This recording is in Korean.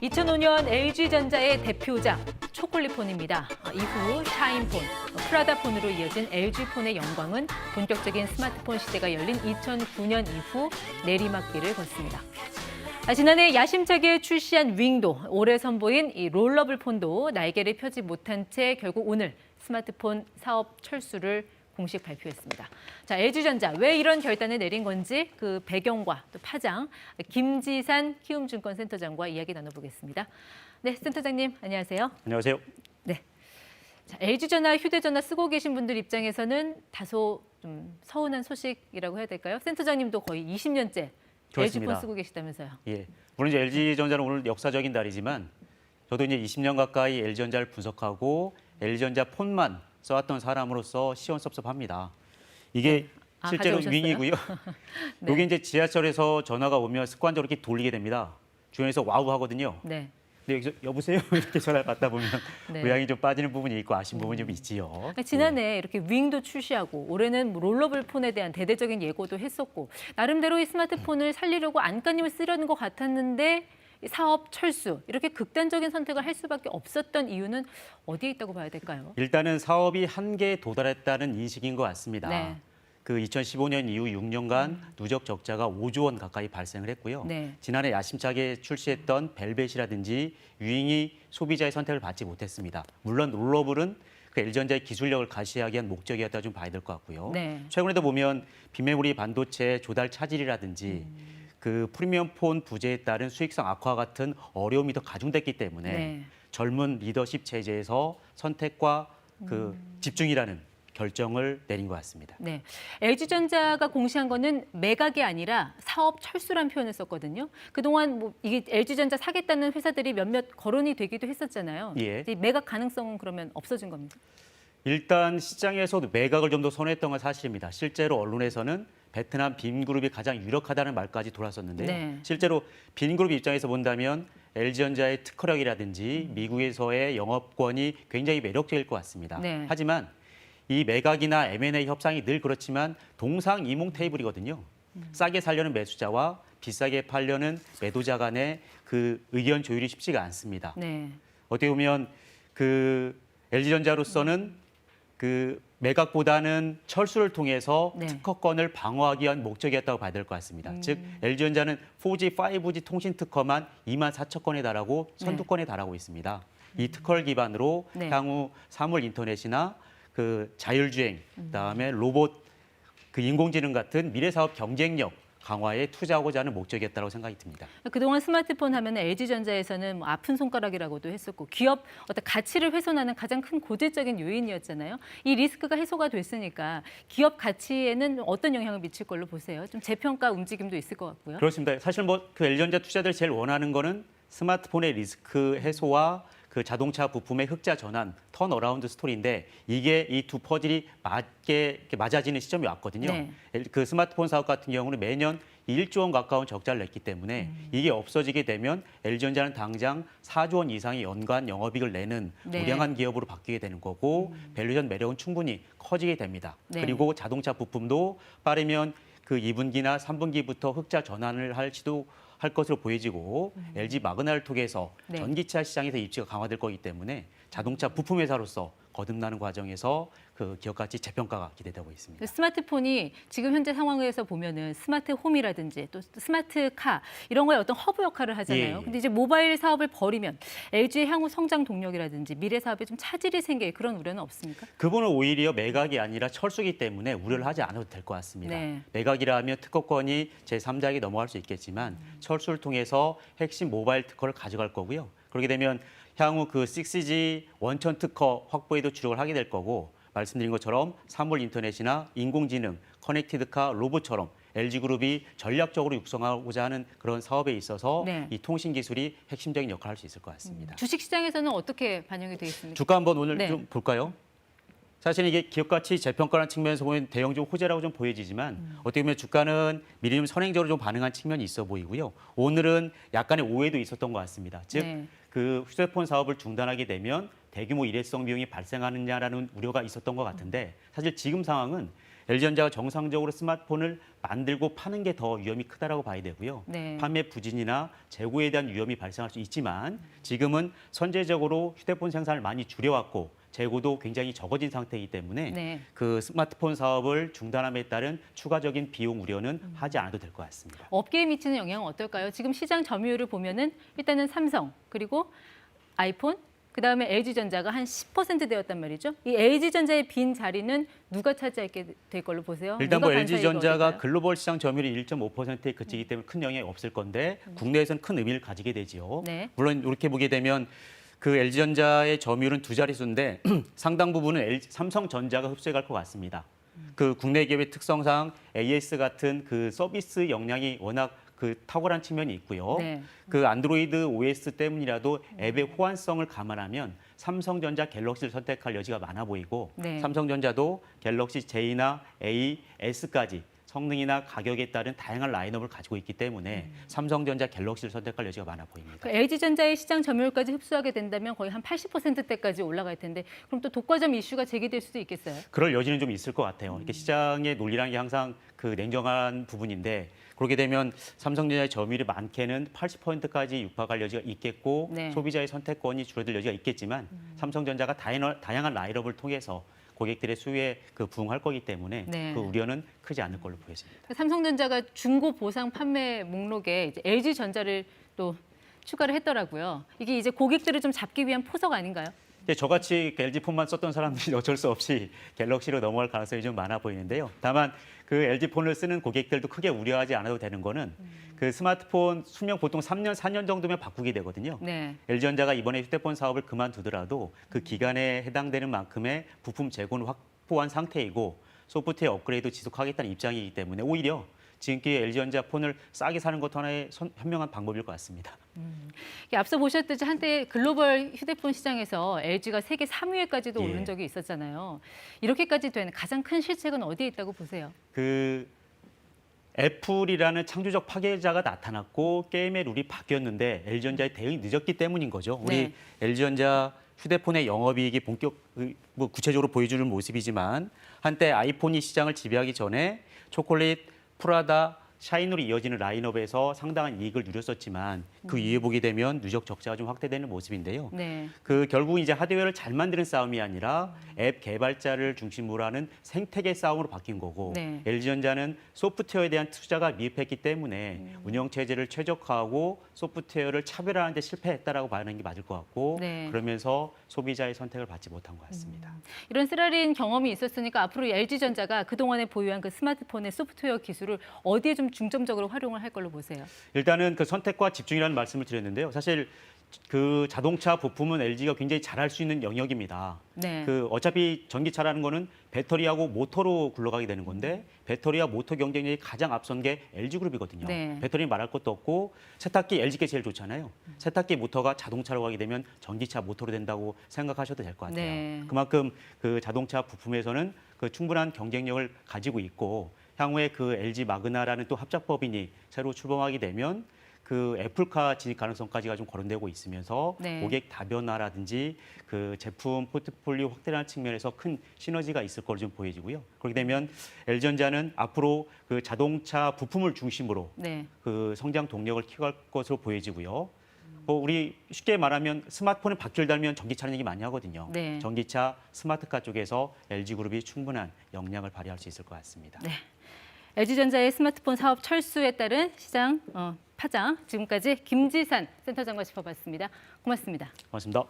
2005년 LG전자의 대표작 초콜릿폰입니다. 이후 샤인폰, 프라다폰으로 이어진 LG폰의 영광은 본격적인 스마트폰 시대가 열린 2009년 이후 내리막길을 걷습니다. 지난해 야심차게 출시한 윙도, 올해 선보인 이 롤러블 폰도 날개를 펴지 못한 채 결국 오늘 스마트폰 사업 철수를 공식 발표했습니다. 자, LG전자 왜 이런 결단을 내린 건지 그 배경과 또 파장, 김지산 키움증권센터장과 이야기 나눠보겠습니다. 네, 센터장님 안녕하세요. 안녕하세요. 네, 자, LG전화 휴대전화 쓰고 계신 분들 입장에서는 다소 좀 서운한 소식이라고 해야 될까요? 센터장님도 거의 20년째 LG폰 쓰고 계시다면서요. 예, 물론 이제 LG전자는 오늘 역사적인 날이지만 저도 이제 20년 가까이 LG전자를 분석하고 LG전자 폰만 써왔던 사람으로서 시원섭섭합니다. 이게 실제로 가져오셨어요? 윙이고요. 네. 여기 이제 지하철에서 전화가 오면 습관적으로 이렇게 돌리게 됩니다. 주변에서 와우 하거든요. 네. 근데 여기서 여보세요 이렇게 전화를 받다 보면 네. 모양이 좀 빠지는 부분이 있고 아쉬운 부분이 좀 있지요. 그러니까 지난해 이렇게 윙도 출시하고 올해는 롤러블 폰에 대한 대대적인 예고도 했었고 나름대로 이 스마트폰을 살리려고 안간힘을 쓰려는 것 같았는데 사업 철수 이렇게 극단적인 선택을 할 수밖에 없었던 이유는 어디에 있다고 봐야 될까요? 일단은 사업이 한계에 도달했다는 인식인 것 같습니다. 네. 그 2015년 이후 6년간 누적 적자가 5조 원 가까이 발생을 했고요. 네. 지난해 야심차게 출시했던 벨벳이라든지 윙이 소비자의 선택을 받지 못했습니다. 물론 롤러블은 그 LG전자의 기술력을 가시하기 위한 목적이었다 좀 봐야 될 것 같고요. 네. 최근에도 보면 비메모리 반도체 조달 차질이라든지 그 프리미엄 폰 부재에 따른 수익성 악화 같은 어려움이 더 가중됐기 때문에 네. 젊은 리더십 체제에서 선택과 그 집중이라는 결정을 내린 것 같습니다. 네, LG전자가 공시한 거는 매각이 아니라 사업 철수란 표현을 썼거든요. 그동안 뭐 이게 LG전자 사겠다는 회사들이 몇몇 거론이 되기도 했었잖아요. 예. 이 매각 가능성은 그러면 없어진 겁니다. 일단 시장에서도 매각을 좀 더 선호했던 건 사실입니다. 실제로 언론에서는 베트남 빈그룹이 가장 유력하다는 말까지 돌았었는데요. 네. 실제로 빈그룹 입장에서 본다면 LG전자의 특허력이라든지 미국에서의 영업권이 굉장히 매력적일 것 같습니다. 네. 하지만 이 매각이나 M&A 협상이 늘 그렇지만 동상이몽 테이블이거든요. 싸게 살려는 매수자와 비싸게 팔려는 매도자 간의 그 의견 조율이 쉽지가 않습니다. 네. 어떻게 보면 그 LG전자로서는 그 매각보다는 철수를 통해서 네. 특허권을 방어하기 위한 목적이었다고 봐야 될 것 같습니다. 즉 LG전자는 4G, 5G 통신 특허만 2만 4천 건에 달하고 선두권에 달하고 있습니다. 이 특허를 기반으로 네. 향후 사물 인터넷이나 그 자율주행, 그다음에 로봇, 그 인공지능 같은 미래 사업 경쟁력 강화에 투자하고자 하는 목적이었다고 생각이 듭니다. 그동안 스마트폰 하면 LG전자에서는 뭐 아픈 손가락이라고도 했었고 기업 어떤 가치를 훼손하는 가장 큰 고질적인 요인이었잖아요. 이 리스크가 해소가 됐으니까 기업 가치에는 어떤 영향을 미칠 걸로 보세요? 좀 재평가 움직임도 있을 것 같고요. 그렇습니다. 사실 뭐 그 LG전자 투자들이 제일 원하는 거는 스마트폰의 리스크 해소와 그 자동차 부품의 흑자 전환, 턴어라운드 스토리인데 이게 이 두 퍼즐이 맞게 이렇게 맞아지는 시점이 왔거든요. 네. 그 스마트폰 사업 같은 경우는 매년 1조 원 가까운 적자를 냈기 때문에 이게 없어지게 되면 LG전자는 당장 4조 원 이상의 연간 영업이익을 내는 네. 우량한 기업으로 바뀌게 되는 거고 밸류전 매력은 충분히 커지게 됩니다. 네. 그리고 자동차 부품도 빠르면 그 2분기나 3분기부터 흑자 전환을 할 것으로 보여지고 LG 마그나를 통해서 네. 전기차 시장에서 입지가 강화될 거기 때문에 자동차 부품 회사로서 거듭나는 과정에서 그 기업 가치 재평가가 기대되고 있습니다. 스마트폰이 지금 현재 상황에서 보면은 스마트 홈이라든지 또 스마트 카 이런 거에 어떤 허브 역할을 하잖아요. 예. 근데 이제 모바일 사업을 벌이면 LG의 향후 성장 동력이라든지 미래 사업에 좀 차질이 생길 그런 우려는 없습니까? 그분은 오히려 매각이 아니라 철수기 때문에 우려를 하지 않아도 될 것 같습니다. 네. 매각이라면 특허권이 제3자에게 넘어갈 수 있겠지만 철수를 통해서 핵심 모바일 특허를 가져갈 거고요. 그렇게 되면 향후 그 6G 원천 특허 확보에도 주력을 하게 될 거고 말씀드린 것처럼 사물 인터넷이나 인공지능, 커넥티드카, 로봇처럼 LG그룹이 전략적으로 육성하고자 하는 그런 사업에 있어서 네. 이 통신 기술이 핵심적인 역할을 할 수 있을 것 같습니다. 주식 시장에서는 어떻게 반영이 되겠습니까? 주가 한번 오늘 네. 좀 볼까요? 사실 이게 기업 가치 재평가라는 측면에서 보면 대형주 호재라고 좀 보여지지만 어떻게 보면 주가는 미리 좀 선행적으로 좀 반응한 측면이 있어 보이고요. 오늘은 약간의 오해도 있었던 것 같습니다. 즉, 네. 그 휴대폰 사업을 중단하게 되면 대규모 일회성 비용이 발생하느냐라는 우려가 있었던 것 같은데 사실 지금 상황은 LG전자가 정상적으로 스마트폰을 만들고 파는 게 더 위험이 크다라고 봐야 되고요. 네. 판매 부진이나 재고에 대한 위험이 발생할 수 있지만 지금은 선제적으로 휴대폰 생산을 많이 줄여왔고 재고도 굉장히 적어진 상태이기 때문에 네. 그 스마트폰 사업을 중단함에 따른 추가적인 비용 우려는 하지 않아도 될 것 같습니다. 업계에 미치는 영향은 어떨까요? 지금 시장 점유율을 보면은 일단은 삼성 그리고 아이폰 그다음에 LG전자가 한 10% 되었단 말이죠. 이 LG전자의 빈 자리는 누가 차지하게 될 걸로 보세요? 일단 누가 뭐 간사이가 LG전자가 어딜까요? 글로벌 시장 점유율이 1.5%에 그치기 때문에 큰 영향이 없을 건데 국내에서는 큰 의미를 가지게 되지요. 네. 물론 이렇게 보게 되면 그 LG전자의 점유율은 두 자릿수인데 상당 부분은 삼성전자가 흡수해 갈 것 같습니다. 그 국내 기업의 특성상 AS 같은 그 서비스 역량이 워낙 그 탁월한 측면이 있고요. 네. 그 안드로이드 OS 때문이라도 앱의 호환성을 감안하면 삼성전자 갤럭시를 선택할 여지가 많아 보이고 네. 삼성전자도 갤럭시 J나 A, S까지 성능이나 가격에 따른 다양한 라인업을 가지고 있기 때문에 삼성전자 갤럭시를 선택할 여지가 많아 보입니다. 그 LG전자의 시장 점유율까지 흡수하게 된다면 거의 한 80%대까지 올라갈 텐데 그럼 또 독과점 이슈가 제기될 수도 있겠어요? 그럴 여지는 좀 있을 것 같아요. 이렇게 시장의 논리라는 게 항상 그 냉정한 부분인데 그렇게 되면 삼성전자의 점유율이 많게는 80%까지 육박할 여지가 있겠고 네. 소비자의 선택권이 줄어들 여지가 있겠지만 삼성전자가 다양한 라인업을 통해서 고객들의 수요에 그 부응할 거기 때문에 네. 그 우려는 크지 않을 걸로 보여집니다. 삼성전자가 중고 보상 판매 목록에 이제 LG전자를 또 추가를 했더라고요. 이게 이제 고객들을 좀 잡기 위한 포석 아닌가요? 근데 저같이 LG폰만 썼던 사람들이 어쩔 수 없이 갤럭시로 넘어갈 가능성이 좀 많아 보이는데요. 다만 그 LG폰을 쓰는 고객들도 크게 우려하지 않아도 되는 거는 그 스마트폰 수명 보통 3년, 4년 정도면 바꾸게 되거든요. 네. LG전자가 이번에 휴대폰 사업을 그만두더라도 그 기간에 해당되는 만큼의 부품 재고는 확보한 상태이고 소프트웨어 업그레이드 지속하겠다는 입장이기 때문에 오히려 지금까지 LG전자 폰을 싸게 사는 것도 하나의 현명한 방법일 것 같습니다. 앞서 보셨듯이 한때 글로벌 휴대폰 시장에서 LG가 세계 3위에까지도 예. 오른 적이 있었잖아요. 이렇게까지 된 가장 큰 실책은 어디에 있다고 보세요? 그 애플이라는 창조적 파괴자가 나타났고 게임의 룰이 바뀌었는데 LG전자의 대응이 늦었기 때문인 거죠. 우리 네. LG전자 휴대폰의 영업이익이 뭐 구체적으로 보여주는 모습이지만 한때 아이폰이 시장을 지배하기 전에 초콜릿, 프라다, 샤인으로 이어지는 라인업에서 상당한 이익을 누렸었지만 그 이후에 보게 되면 누적 적자가 좀 확대되는 모습인데요. 네. 그 결국 이제 하드웨어를 잘 만드는 싸움이 아니라 앱 개발자를 중심으로 하는 생태계 싸움으로 바뀐 거고 네. LG전자는 소프트웨어에 대한 투자가 미흡했기 때문에 운영 체제를 최적화하고 소프트웨어를 차별화하는 데 실패했다라고 봐는 게 맞을 것 같고 네. 그러면서 소비자의 선택을 받지 못한 것 같습니다. 이런 쓰라린 경험이 있었으니까 앞으로 LG전자가 그동안에 보유한 그 스마트폰의 소프트웨어 기술을 어디에 좀 중점적으로 활용을 할 걸로 보세요? 일단은 그 선택과 집중이라는 말씀을 드렸는데요. 사실 그 자동차 부품은 LG가 굉장히 잘할 수 있는 영역입니다. 네. 그 어차피 전기차라는 거는 배터리하고 모터로 굴러가게 되는 건데 배터리와 모터 경쟁력이 가장 앞선 게 LG그룹이거든요. 네. 배터리는 말할 것도 없고 세탁기 LG게 제일 좋잖아요. 세탁기 모터가 자동차로 가게 되면 전기차 모터로 된다고 생각하셔도 될 것 같아요. 네. 그만큼 그 자동차 부품에서는 그 충분한 경쟁력을 가지고 있고 향후에 그 LG 마그나라는 또 합작법인이 새로 출범하게 되면 그 애플카 진입 가능성까지가 좀 거론되고 있으면서 네. 고객 다변화라든지 그 제품 포트폴리오 확대라는 측면에서 큰 시너지가 있을 걸로 좀 보여지고요. 그렇게 되면 LG전자는 앞으로 그 자동차 부품을 중심으로 네. 그 성장 동력을 키워갈 것으로 보여지고요. 뭐 우리 쉽게 말하면 스마트폰에 바퀴를 달면 전기차는 얘기 많이 하거든요. 네. 전기차, 스마트카 쪽에서 LG그룹이 충분한 역량을 발휘할 수 있을 것 같습니다. 네. LG전자의 스마트폰 사업 철수에 따른 시장 파장, 지금까지 김지산 센터장과 짚어봤습니다. 고맙습니다. 고맙습니다.